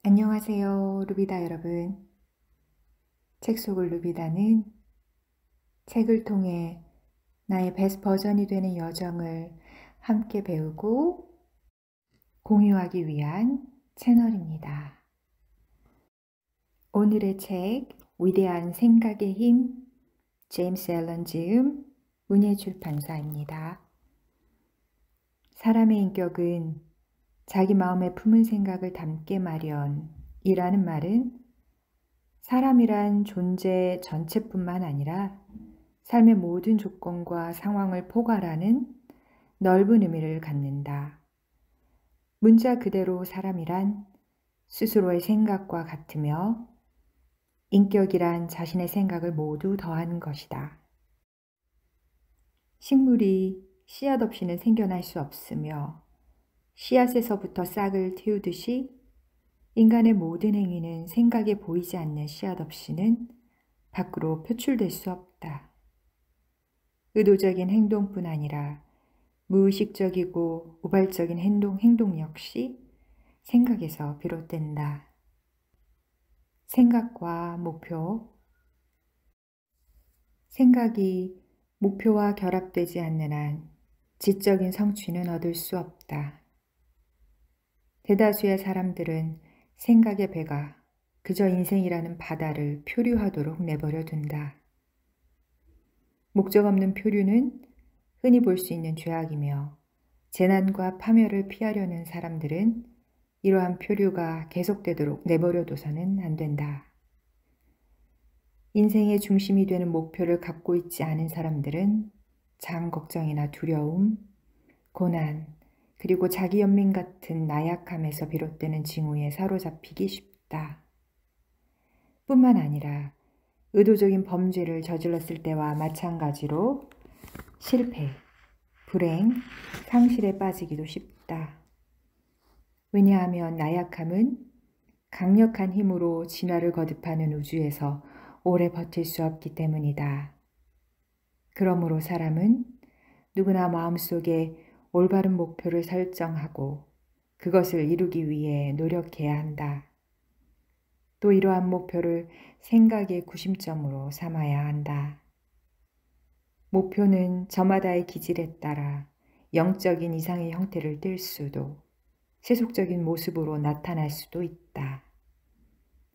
안녕하세요, 루비다 여러분. 책 속을 루비다는 책을 통해 나의 베스트 버전이 되는 여정을 함께 배우고 공유하기 위한 채널입니다. 오늘의 책, 위대한 생각의 힘, 제임스 앨런 지음, 문예출판사입니다. 사람의 인격은 자기 마음에 품은 생각을 담게 마련이라는 말은 사람이란 존재 전체뿐만 아니라 삶의 모든 조건과 상황을 포괄하는 넓은 의미를 갖는다. 문자 그대로 사람이란 스스로의 생각과 같으며 인격이란 자신의 생각을 모두 더하는 것이다. 식물이 씨앗 없이는 생겨날 수 없으며 씨앗에서부터 싹을 틔우듯이 인간의 모든 행위는 생각에 보이지 않는 씨앗 없이는 밖으로 표출될 수 없다. 의도적인 행동뿐 아니라 무의식적이고 우발적인 행동 역시 생각에서 비롯된다. 생각과 목표. 생각이 목표와 결합되지 않는 한 지적인 성취는 얻을 수 없다. 대다수의 사람들은 생각의 배가 그저 인생이라는 바다를 표류하도록 내버려 둔다. 목적 없는 표류는 흔히 볼 수 있는 죄악이며 재난과 파멸을 피하려는 사람들은 이러한 표류가 계속되도록 내버려둬서는 안 된다. 인생의 중심이 되는 목표를 갖고 있지 않은 사람들은 장 걱정이나 두려움, 고난, 그리고 자기 연민 같은 나약함에서 비롯되는 징후에 사로잡히기 쉽다. 뿐만 아니라 의도적인 범죄를 저질렀을 때와 마찬가지로 실패, 불행, 상실에 빠지기도 쉽다. 왜냐하면 나약함은 강력한 힘으로 진화를 거듭하는 우주에서 오래 버틸 수 없기 때문이다. 그러므로 사람은 누구나 마음속에 올바른 목표를 설정하고 그것을 이루기 위해 노력해야 한다. 또 이러한 목표를 생각의 구심점으로 삼아야 한다. 목표는 저마다의 기질에 따라 영적인 이상의 형태를 띨 수도 세속적인 모습으로 나타날 수도 있다.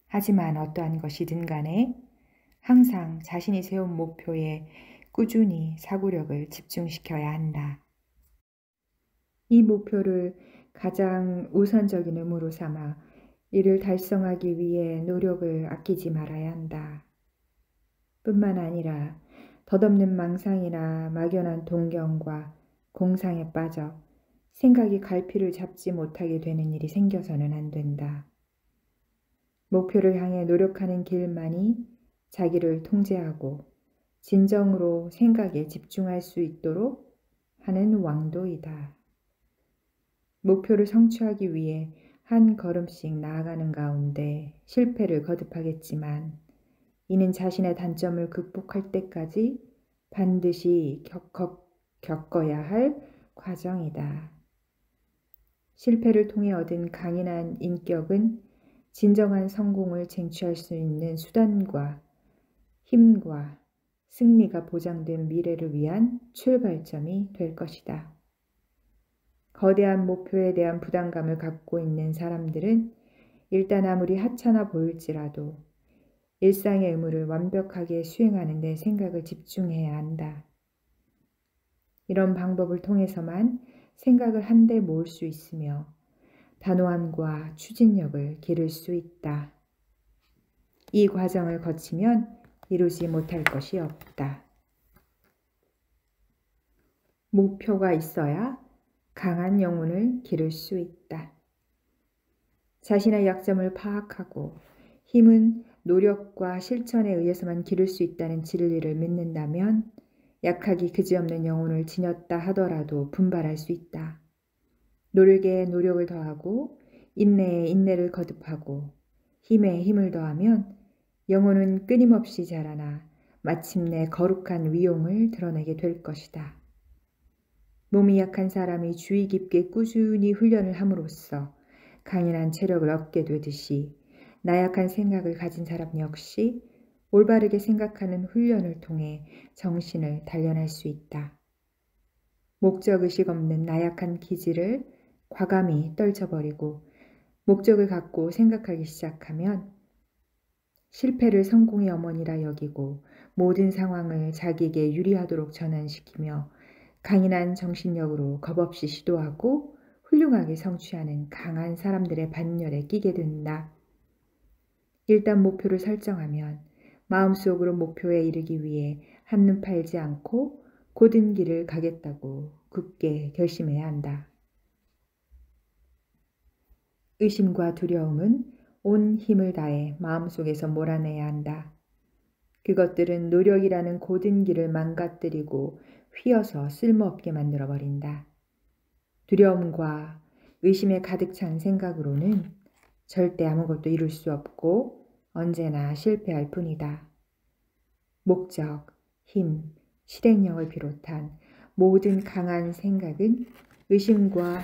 하지만 어떠한 것이든 간에 항상 자신이 세운 목표에 꾸준히 사고력을 집중시켜야 한다. 이 목표를 가장 우선적인 의무로 삼아 이를 달성하기 위해 노력을 아끼지 말아야 한다. 뿐만 아니라 덧없는 망상이나 막연한 동경과 공상에 빠져 생각이 갈피를 잡지 못하게 되는 일이 생겨서는 안 된다. 목표를 향해 노력하는 길만이 자기를 통제하고 진정으로 생각에 집중할 수 있도록 하는 왕도이다. 목표를 성취하기 위해 한 걸음씩 나아가는 가운데 실패를 거듭하겠지만 이는 자신의 단점을 극복할 때까지 반드시 겪어야 할 과정이다. 실패를 통해 얻은 강인한 인격은 진정한 성공을 쟁취할 수 있는 수단과 힘과 승리가 보장된 미래를 위한 출발점이 될 것이다. 거대한 목표에 대한 부담감을 갖고 있는 사람들은 일단 아무리 하찮아 보일지라도 일상의 의무를 완벽하게 수행하는 데 생각을 집중해야 한다. 이런 방법을 통해서만 생각을 한데 모을 수 있으며 단호함과 추진력을 기를 수 있다. 이 과정을 거치면 이루지 못할 것이 없다. 목표가 있어야 강한 영혼을 기를 수 있다. 자신의 약점을 파악하고 힘은 노력과 실천에 의해서만 기를 수 있다는 진리를 믿는다면 약하기 그지없는 영혼을 지녔다 하더라도 분발할 수 있다. 노력에 노력을 더하고 인내에 인내를 거듭하고 힘에 힘을 더하면 영혼은 끊임없이 자라나 마침내 거룩한 위용을 드러내게 될 것이다. 몸이 약한 사람이 주의 깊게 꾸준히 훈련을 함으로써 강인한 체력을 얻게 되듯이 나약한 생각을 가진 사람 역시 올바르게 생각하는 훈련을 통해 정신을 단련할 수 있다. 목적의식 없는 나약한 기질을 과감히 떨쳐버리고 목적을 갖고 생각하기 시작하면 실패를 성공의 어머니라 여기고 모든 상황을 자기에게 유리하도록 전환시키며 강인한 정신력으로 겁없이 시도하고 훌륭하게 성취하는 강한 사람들의 반열에 끼게 된다. 일단 목표를 설정하면 마음속으로 목표에 이르기 위해 한눈 팔지 않고 곧은 길을 가겠다고 굳게 결심해야 한다. 의심과 두려움은 온 힘을 다해 마음속에서 몰아내야 한다. 그것들은 노력이라는 곧은 길을 망가뜨리고 휘어서 쓸모없게 만들어버린다. 두려움과 의심에 가득 찬 생각으로는 절대 아무것도 이룰 수 없고 언제나 실패할 뿐이다. 목적, 힘, 실행력을 비롯한 모든 강한 생각은 의심과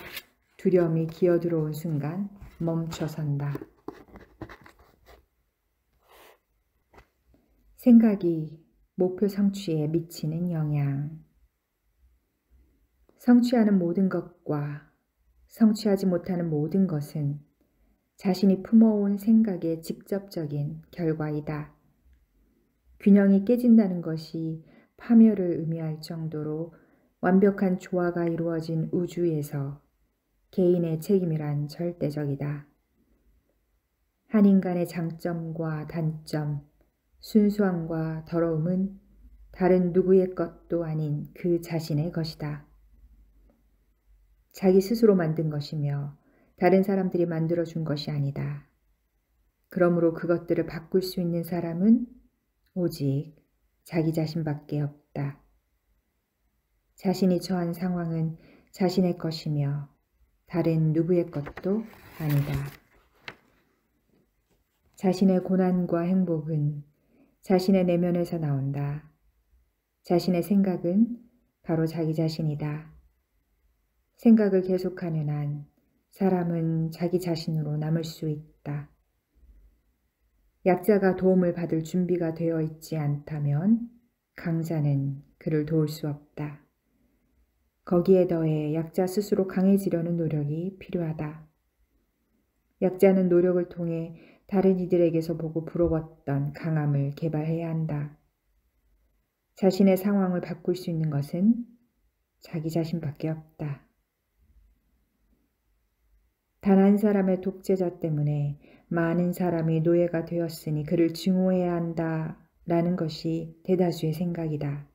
두려움이 기어들어온 순간 멈춰선다. 생각이 목표 성취에 미치는 영향. 성취하는 모든 것과 성취하지 못하는 모든 것은 자신이 품어온 생각의 직접적인 결과이다. 균형이 깨진다는 것이 파멸을 의미할 정도로 완벽한 조화가 이루어진 우주에서 개인의 책임이란 절대적이다. 한 인간의 장점과 단점, 순수함과 더러움은 다른 누구의 것도 아닌 그 자신의 것이다. 자기 스스로 만든 것이며 다른 사람들이 만들어준 것이 아니다. 그러므로 그것들을 바꿀 수 있는 사람은 오직 자기 자신밖에 없다. 자신이 처한 상황은 자신의 것이며 다른 누구의 것도 아니다. 자신의 고난과 행복은 자신의 내면에서 나온다. 자신의 생각은 바로 자기 자신이다. 생각을 계속하는 한 사람은 자기 자신으로 남을 수 있다. 약자가 도움을 받을 준비가 되어 있지 않다면 강자는 그를 도울 수 없다. 거기에 더해 약자 스스로 강해지려는 노력이 필요하다. 약자는 노력을 통해 다른 이들에게서 보고 부러웠던 강함을 개발해야 한다. 자신의 상황을 바꿀 수 있는 것은 자기 자신밖에 없다. 단 한 사람의 독재자 때문에 많은 사람이 노예가 되었으니 그를 증오해야 한다 라는 것이 대다수의 생각이다.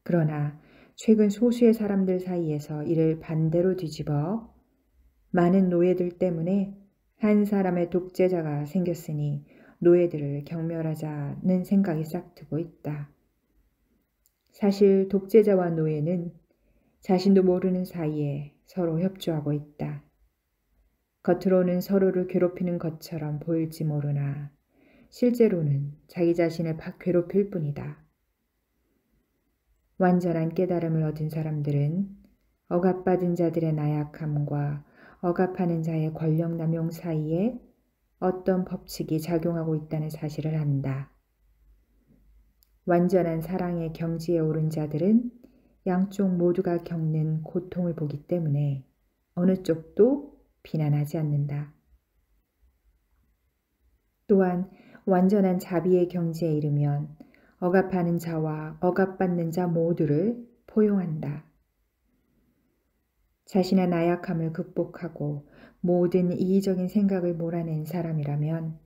그러나 최근 소수의 사람들 사이에서 이를 반대로 뒤집어 많은 노예들 때문에 한 사람의 독재자가 생겼으니 노예들을 경멸하자는 생각이 싹트고 있다. 사실 독재자와 노예는 자신도 모르는 사이에 서로 협조하고 있다. 겉으로는 서로를 괴롭히는 것처럼 보일지 모르나 실제로는 자기 자신을 괴롭힐 뿐이다. 완전한 깨달음을 얻은 사람들은 억압받은 자들의 나약함과 억압하는 자의 권력 남용 사이에 어떤 법칙이 작용하고 있다는 사실을 안다. 완전한 사랑의 경지에 오른 자들은 양쪽 모두가 겪는 고통을 보기 때문에 어느 쪽도 비난하지 않는다. 또한 완전한 자비의 경지에 이르면 억압하는 자와 억압받는 자 모두를 포용한다. 자신의 나약함을 극복하고 모든 이기적인 생각을 몰아낸 사람이라면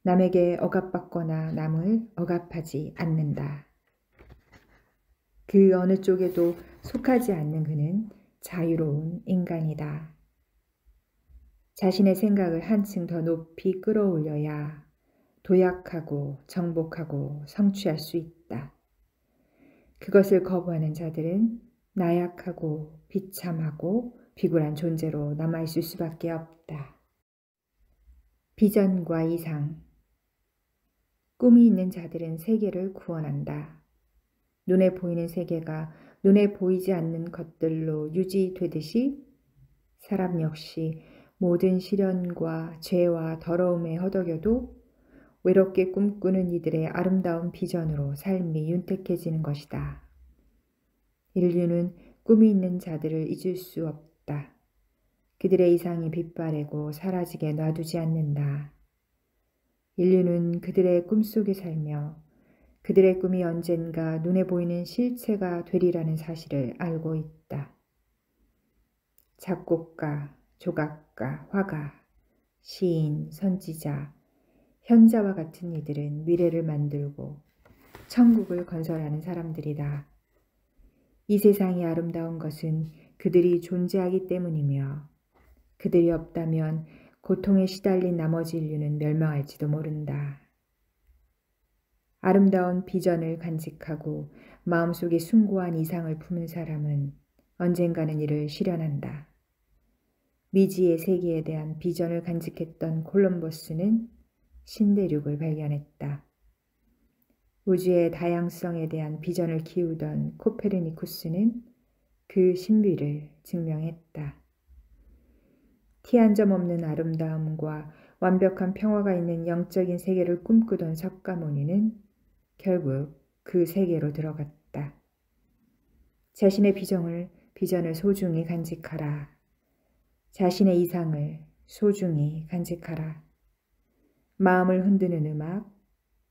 남에게 억압받거나 남을 억압하지 않는다. 그 어느 쪽에도 속하지 않는 그는 자유로운 인간이다. 자신의 생각을 한층 더 높이 끌어올려야 도약하고 정복하고 성취할 수 있다. 그것을 거부하는 자들은 나약하고 비참하고 비굴한 존재로 남아있을 수밖에 없다. 비전과 이상. 꿈이 있는 자들은 세계를 구원한다. 눈에 보이는 세계가 눈에 보이지 않는 것들로 유지되듯이 사람 역시 모든 시련과 죄와 더러움에 허덕여도 외롭게 꿈꾸는 이들의 아름다운 비전으로 삶이 윤택해지는 것이다. 인류는 꿈이 있는 자들을 잊을 수 없다. 그들의 이상이 빛바래고 사라지게 놔두지 않는다. 인류는 그들의 꿈속에 살며 그들의 꿈이 언젠가 눈에 보이는 실체가 되리라는 사실을 알고 있다. 작곡가, 조각가, 화가, 시인, 선지자, 현자와 같은 이들은 미래를 만들고 천국을 건설하는 사람들이다. 이 세상이 아름다운 것은 그들이 존재하기 때문이며 그들이 없다면 고통에 시달린 나머지 인류는 멸망할지도 모른다. 아름다운 비전을 간직하고 마음속에 숭고한 이상을 품은 사람은 언젠가는 이를 실현한다. 미지의 세계에 대한 비전을 간직했던 콜럼버스는 신대륙을 발견했다. 우주의 다양성에 대한 비전을 키우던 코페르니쿠스는 그 신비를 증명했다. 티 한 점 없는 아름다움과 완벽한 평화가 있는 영적인 세계를 꿈꾸던 석가모니는 결국 그 세계로 들어갔다. 자신의 비전을 소중히 간직하라. 자신의 이상을 소중히 간직하라. 마음을 흔드는 음악,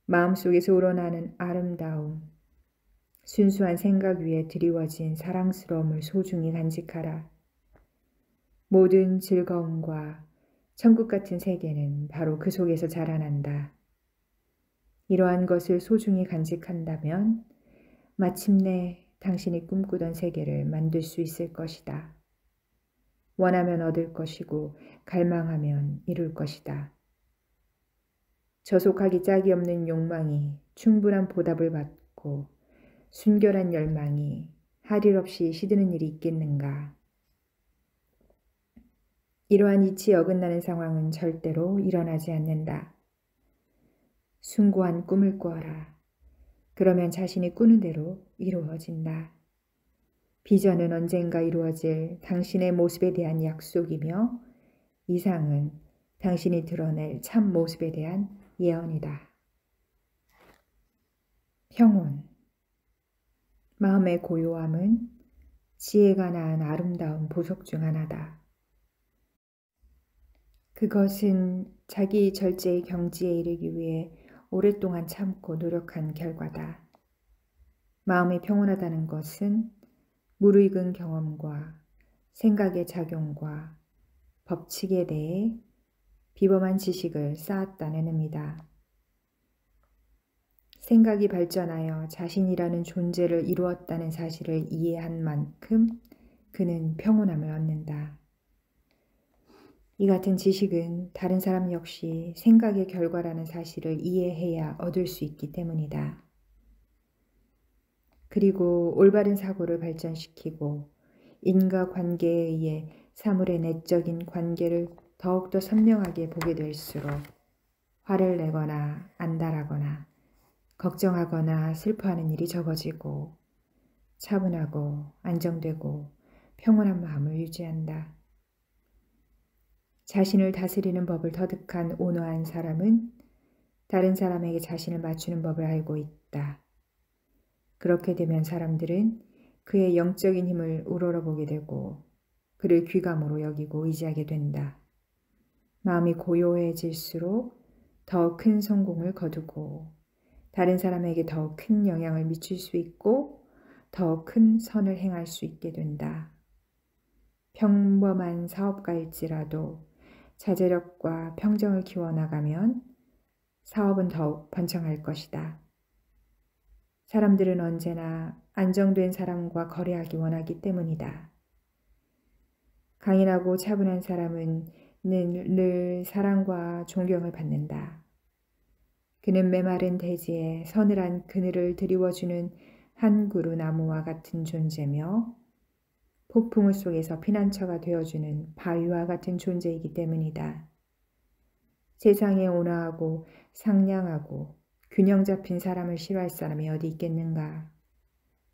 마음속에서 우러나는 아름다움, 순수한 생각 위에 드리워진 사랑스러움을 소중히 간직하라. 모든 즐거움과 천국 같은 세계는 바로 그 속에서 자라난다. 이러한 것을 소중히 간직한다면 마침내 당신이 꿈꾸던 세계를 만들 수 있을 것이다. 원하면 얻을 것이고 갈망하면 이룰 것이다. 저속하기 짝이 없는 욕망이 충분한 보답을 받고 순결한 열망이 할 일 없이 시드는 일이 있겠는가. 이러한 이치에 어긋나는 상황은 절대로 일어나지 않는다. 숭고한 꿈을 꾸어라. 그러면 자신이 꾸는 대로 이루어진다. 비전은 언젠가 이루어질 당신의 모습에 대한 약속이며 이상은 당신이 드러낼 참 모습에 대한 예언이다. 평온. 마음의 고요함은 지혜가 낳은 아름다운 보석 중 하나다. 그것은 자기 절제의 경지에 이르기 위해 오랫동안 참고 노력한 결과다. 마음이 평온하다는 것은 무르익은 경험과 생각의 작용과 법칙에 대해 비범한 지식을 쌓았다는 의미다. 생각이 발전하여 자신이라는 존재를 이루었다는 사실을 이해한 만큼 그는 평온함을 얻는다. 이 같은 지식은 다른 사람 역시 생각의 결과라는 사실을 이해해야 얻을 수 있기 때문이다. 그리고 올바른 사고를 발전시키고 인과관계에 의해 사물의 내적인 관계를 더욱더 선명하게 보게 될수록 화를 내거나 안달하거나 걱정하거나 슬퍼하는 일이 적어지고 차분하고 안정되고 평온한 마음을 유지한다. 자신을 다스리는 법을 터득한 온화한 사람은 다른 사람에게 자신을 맞추는 법을 알고 있다. 그렇게 되면 사람들은 그의 영적인 힘을 우러러보게 되고 그를 귀감으로 여기고 의지하게 된다. 마음이 고요해질수록 더 큰 성공을 거두고 다른 사람에게 더 큰 영향을 미칠 수 있고 더 큰 선을 행할 수 있게 된다. 평범한 사업가일지라도 자제력과 평정을 키워나가면 사업은 더욱 번창할 것이다. 사람들은 언제나 안정된 사람과 거래하기 원하기 때문이다. 강인하고 차분한 사람은 늘 사랑과 존경을 받는다. 그는 메마른 대지에 서늘한 그늘을 드리워주는 한 그루 나무와 같은 존재며 폭풍우 속에서 피난처가 되어주는 바위와 같은 존재이기 때문이다. 세상에 온화하고 상냥하고 균형 잡힌 사람을 싫어할 사람이 어디 있겠는가.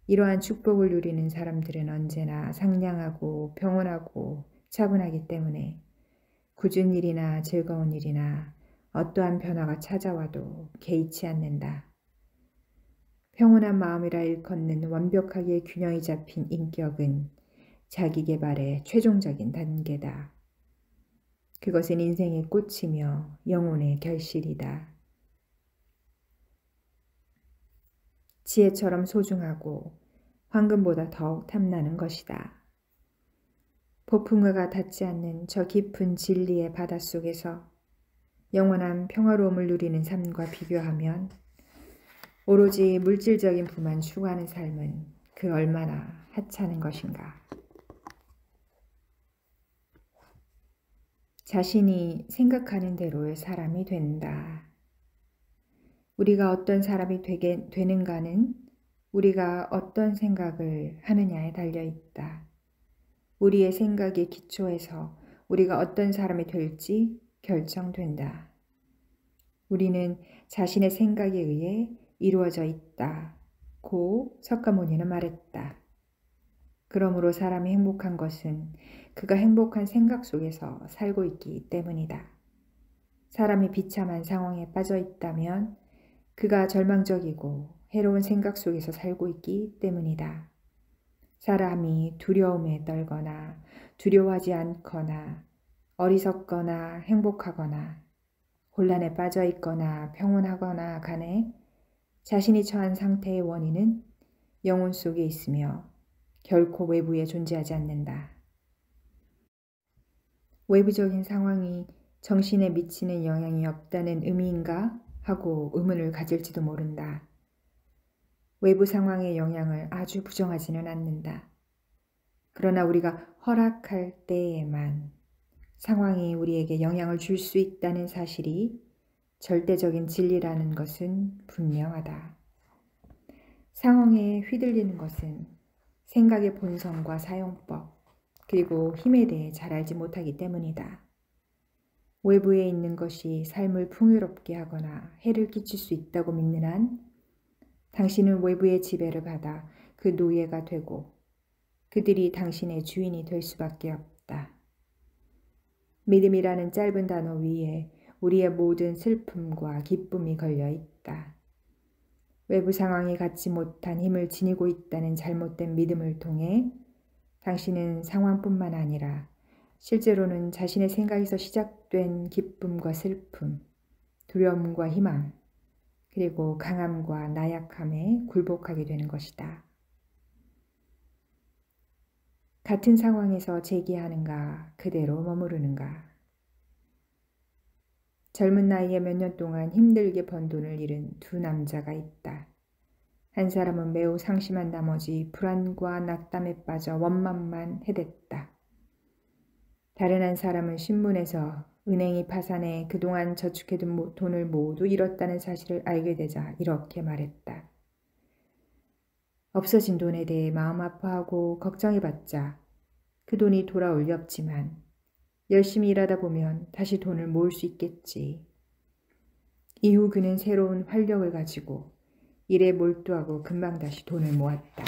이러한 축복을 누리는 사람들은 언제나 상냥하고 평온하고 차분하기 때문에 굳은 일이나 즐거운 일이나 어떠한 변화가 찾아와도 개의치 않는다. 평온한 마음이라 일컫는 완벽하게 균형이 잡힌 인격은 자기 개발의 최종적인 단계다. 그것은 인생의 꽃이며 영혼의 결실이다. 지혜처럼 소중하고 황금보다 더욱 탐나는 것이다. 폭풍우가 닿지 않는 저 깊은 진리의 바닷속에서 영원한 평화로움을 누리는 삶과 비교하면 오로지 물질적인 부만 추구하는 삶은 그 얼마나 하찮은 것인가. 자신이 생각하는 대로의 사람이 된다. 우리가 어떤 사람이 되는가는 우리가 어떤 생각을 하느냐에 달려있다. 우리의 생각의 기초에서 우리가 어떤 사람이 될지 결정된다. 우리는 자신의 생각에 의해 이루어져 있다고 석가모니는 말했다. 그러므로 사람이 행복한 것은 그가 행복한 생각 속에서 살고 있기 때문이다. 사람이 비참한 상황에 빠져 있다면 그가 절망적이고 해로운 생각 속에서 살고 있기 때문이다. 사람이 두려움에 떨거나 두려워하지 않거나 어리석거나 행복하거나 혼란에 빠져 있거나 평온하거나 간에 자신이 처한 상태의 원인은 영혼 속에 있으며 결코 외부에 존재하지 않는다. 외부적인 상황이 정신에 미치는 영향이 없다는 의미인가 하고 의문을 가질지도 모른다. 외부 상황의 영향을 아주 부정하지는 않는다. 그러나 우리가 허락할 때에만 상황이 우리에게 영향을 줄 수 있다는 사실이 절대적인 진리라는 것은 분명하다. 상황에 휘둘리는 것은 생각의 본성과 사용법, 그리고 힘에 대해 잘 알지 못하기 때문이다. 외부에 있는 것이 삶을 풍요롭게 하거나 해를 끼칠 수 있다고 믿는 한 당신은 외부의 지배를 받아 그 노예가 되고 그들이 당신의 주인이 될 수밖에 없다. 믿음이라는 짧은 단어 위에 우리의 모든 슬픔과 기쁨이 걸려 있다. 외부 상황이 갖지 못한 힘을 지니고 있다는 잘못된 믿음을 통해 당신은 상황뿐만 아니라 실제로는 자신의 생각에서 시작된 기쁨과 슬픔, 두려움과 희망, 그리고 강함과 나약함에 굴복하게 되는 것이다. 같은 상황에서 재기하는가, 그대로 머무르는가. 젊은 나이에 몇 년 동안 힘들게 번 돈을 잃은 두 남자가 있다. 한 사람은 매우 상심한 나머지 불안과 낙담에 빠져 원망만 해댔다. 다른 한 사람은 신문에서 은행이 파산해 그동안 저축해둔 돈을 모두 잃었다는 사실을 알게 되자 이렇게 말했다. 없어진 돈에 대해 마음 아파하고 걱정해봤자 그 돈이 돌아올 리 없지만 열심히 일하다 보면 다시 돈을 모을 수 있겠지. 이후 그는 새로운 활력을 가지고 일에 몰두하고 금방 다시 돈을 모았다.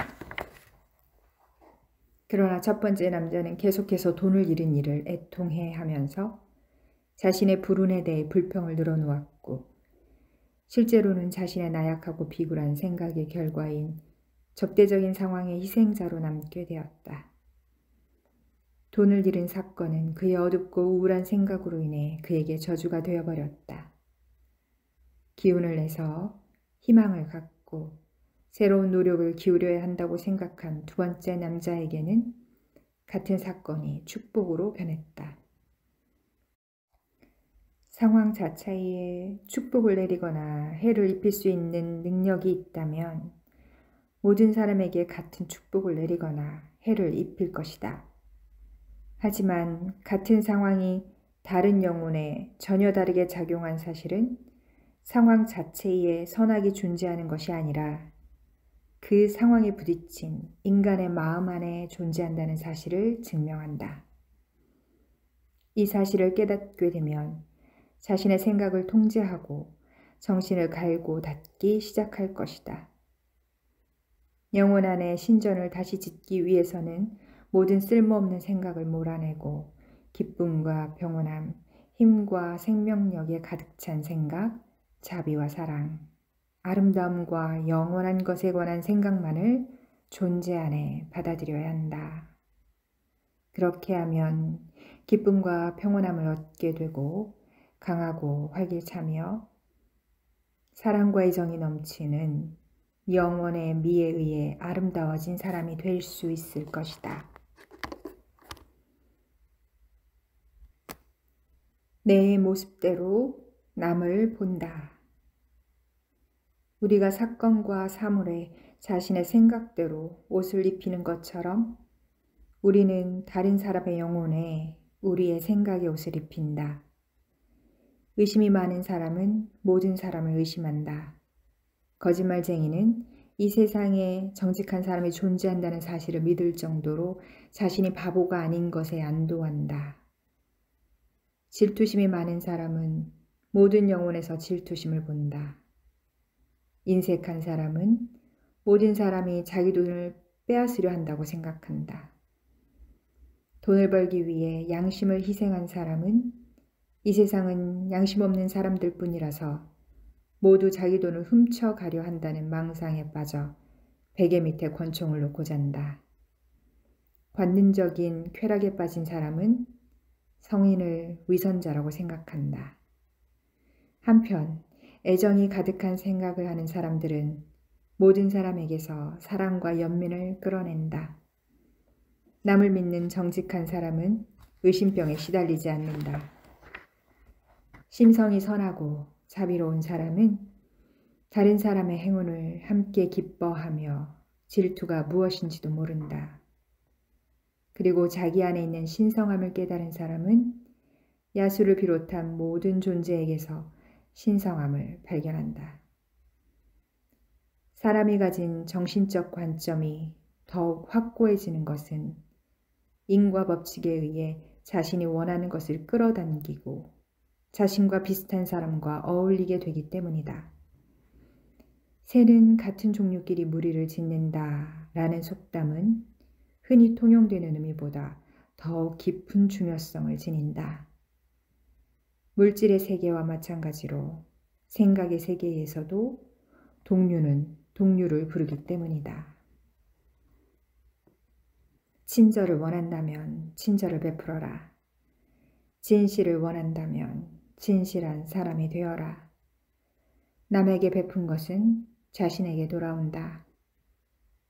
그러나 첫 번째 남자는 계속해서 돈을 잃은 일을 애통해 하면서 자신의 불운에 대해 불평을 늘어놓았고 실제로는 자신의 나약하고 비굴한 생각의 결과인 적대적인 상황의 희생자로 남게 되었다. 돈을 잃은 사건은 그의 어둡고 우울한 생각으로 인해 그에게 저주가 되어버렸다. 기운을 내서 희망을 갖고 새로운 노력을 기울여야 한다고 생각한 두 번째 남자에게는 같은 사건이 축복으로 변했다. 상황 자체에 축복을 내리거나 해를 입힐 수 있는 능력이 있다면 모든 사람에게 같은 축복을 내리거나 해를 입힐 것이다. 하지만 같은 상황이 다른 영혼에 전혀 다르게 작용한 사실은 상황 자체에 선악이 존재하는 것이 아니라 그 상황에 부딪힌 인간의 마음 안에 존재한다는 사실을 증명한다. 이 사실을 깨닫게 되면 자신의 생각을 통제하고 정신을 갈고 닫기 시작할 것이다. 영혼 안의 신전을 다시 짓기 위해서는 모든 쓸모없는 생각을 몰아내고 기쁨과 평온함, 힘과 생명력에 가득 찬 생각, 자비와 사랑, 아름다움과 영원한 것에 관한 생각만을 존재 안에 받아들여야 한다. 그렇게 하면 기쁨과 평온함을 얻게 되고 강하고 활기차며 사랑과 애정이 넘치는 영원의 미에 의해 아름다워진 사람이 될 수 있을 것이다. 내 모습대로 남을 본다. 우리가 사건과 사물에 자신의 생각대로 옷을 입히는 것처럼 우리는 다른 사람의 영혼에 우리의 생각의 옷을 입힌다. 의심이 많은 사람은 모든 사람을 의심한다. 거짓말쟁이는 이 세상에 정직한 사람이 존재한다는 사실을 믿을 정도로 자신이 바보가 아닌 것에 안도한다. 질투심이 많은 사람은 모든 영혼에서 질투심을 본다. 인색한 사람은 모든 사람이 자기 돈을 빼앗으려 한다고 생각한다. 돈을 벌기 위해 양심을 희생한 사람은 이 세상은 양심 없는 사람들 뿐이라서 모두 자기 돈을 훔쳐가려 한다는 망상에 빠져 베개 밑에 권총을 놓고 잔다. 관능적인 쾌락에 빠진 사람은 성인을 위선자라고 생각한다. 한편 애정이 가득한 생각을 하는 사람들은 모든 사람에게서 사랑과 연민을 끌어낸다. 남을 믿는 정직한 사람은 의심병에 시달리지 않는다. 심성이 선하고 자비로운 사람은 다른 사람의 행운을 함께 기뻐하며 질투가 무엇인지도 모른다. 그리고 자기 안에 있는 신성함을 깨달은 사람은 야수를 비롯한 모든 존재에게서 신성함을 발견한다. 사람이 가진 정신적 관점이 더욱 확고해지는 것은 인과 법칙에 의해 자신이 원하는 것을 끌어당기고 자신과 비슷한 사람과 어울리게 되기 때문이다. 새는 같은 종류끼리 무리를 짓는다 라는 속담은 흔히 통용되는 의미보다 더욱 깊은 중요성을 지닌다. 물질의 세계와 마찬가지로 생각의 세계에서도 동류는 동류를 부르기 때문이다. 친절을 원한다면 친절을 베풀어라. 진실을 원한다면 진실한 사람이 되어라. 남에게 베푼 것은 자신에게 돌아온다.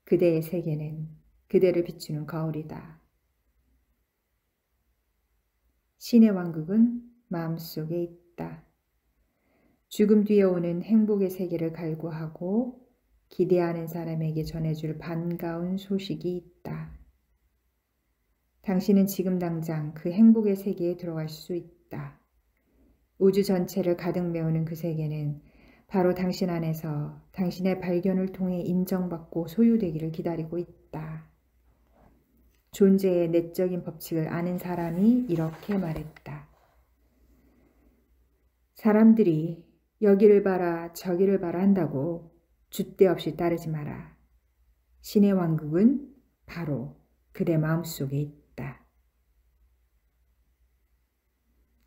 그대의 세계는 그대를 비추는 거울이다. 신의 왕국은 마음속에 있다. 죽음 뒤에 오는 행복의 세계를 갈구하고 기대하는 사람에게 전해줄 반가운 소식이 있다. 당신은 지금 당장 그 행복의 세계에 들어갈 수 있다. 우주 전체를 가득 메우는 그 세계는 바로 당신 안에서 당신의 발견을 통해 인정받고 소유되기를 기다리고 있다. 존재의 내적인 법칙을 아는 사람이 이렇게 말했다. 사람들이 여기를 봐라 저기를 봐라 한다고 줏대 없이 따르지 마라. 신의 왕국은 바로 그대 마음속에 있다.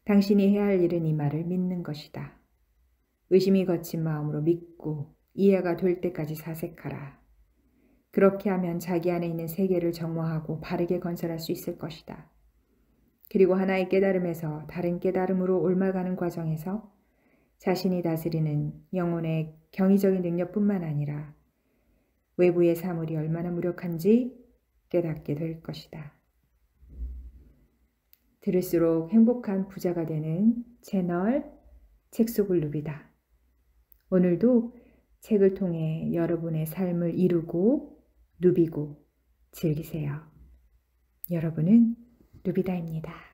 당신이 해야 할 일은 이 말을 믿는 것이다. 의심이 거친 마음으로 믿고 이해가 될 때까지 사색하라. 그렇게 하면 자기 안에 있는 세계를 정화하고 바르게 건설할 수 있을 것이다. 그리고 하나의 깨달음에서 다른 깨달음으로 옮아가는 과정에서 자신이 다스리는 영혼의 경이적인 능력뿐만 아니라 외부의 사물이 얼마나 무력한지 깨닫게 될 것이다. 들을수록 행복한 부자가 되는 채널 책 속을 누비다. 오늘도 책을 통해 여러분의 삶을 이루고 누비고 즐기세요. 여러분은 누비다입니다.